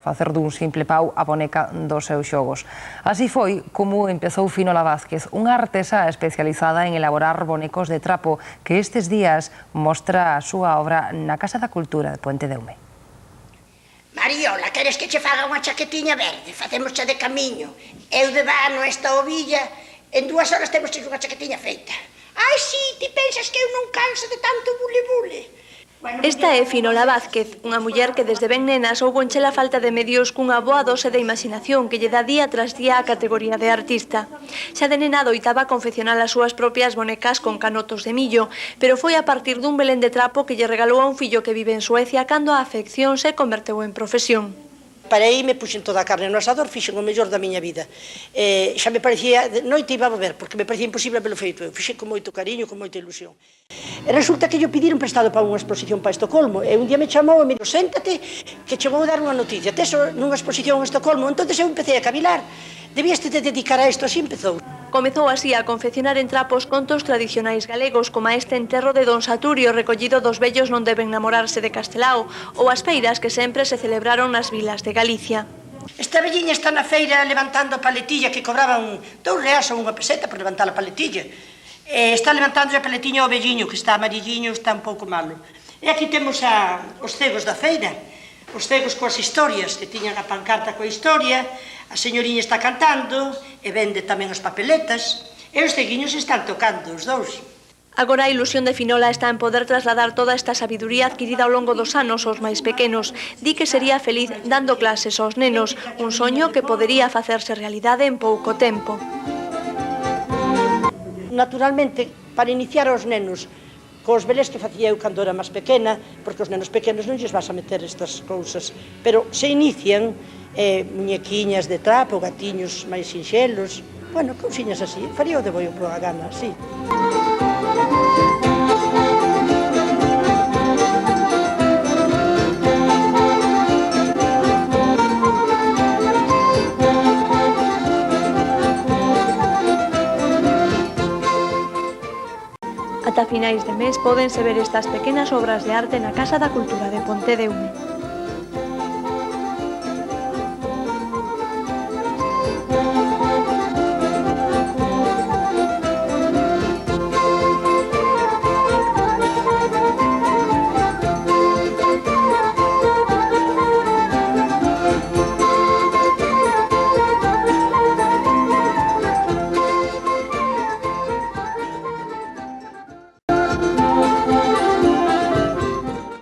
facer dun simple pau a boneca dos seus xogos. Así foi como empezou Finola Vázquez, unha artesa especializada en elaborar bonecos de trapo que estes días mostra a súa obra na Casa da Cultura de Pontedeume. Mariola, queres que che faga unha chaquetiña verde? Facemoscha de camiño. Eu de vano esta ovilla, en 2 horas temos unha chaquetiña feita. Ai, si, ti pensas que eu non canso de tanto bule-bule? Esta é Finola Vázquez, unha muller que desde ben nena soubo encher a falta de medios cunha boa dose de imaginación que lle dá día tras día a categoría de artista. Xa de nena doitaba confeccionar as súas propias bonecas con canotos de millo, pero foi a partir dun belén de trapo que lle regalou a un fillo que vive en Suecia cando a afección se converteu en profesión. Parei, me puxen toda a carne no asador, fixen o mellor da miña vida. Xa me parecía, de noite iba a beber, porque me parecía imposible haberlo feito eu. Fixen con moito cariño, con moita ilusión. E resulta que yo pediron prestado para unha exposición para Estocolmo, e un día me chamou e me dixo, séntate, que che vou dar unha noticia. Tes nunha exposición en Estocolmo, entón eu empecé a cavilar. Debíaste de dedicar a isto, así empezou. Comezou así a confeccionar en trapos contos tradicionais galegos, como este enterro de Don Saturio, recollido dos vellos non deben namorarse de Castelao, ou as feiras que sempre se celebraron nas vilas de Galicia. Esta velliña está na feira levantando a paletilla que cobraban 2 reais ou 1 peseta por levantar a paletilla. Está levantando a paletiña ao velliño, que está amarilliño, está un pouco malo. E aquí temos os cegos da feira, os cegos coas historias, que tiñan a pancarta coa historia. A señoriña está cantando e vende tamén as papeletas e os ceguiños están tocando os dous. Agora a ilusión de Finola está en poder trasladar toda esta sabiduría adquirida ao longo dos anos aos máis pequenos. Di que sería feliz dando clases aos nenos, un soño que podería facerse realidade en pouco tempo. Naturalmente, para iniciar aos nenos cos belés que facía eu cando era máis pequena, porque os nenos pequenos non lles vas a meter estas cousas, pero se inician muñequiñas de trapo, gatiños máis sinxelos, bueno, cousiñas así, faría o de boio pola gana, así. Ata finais de mes pódense ver estas pequenas obras de arte na Casa da Cultura de Pontedeume.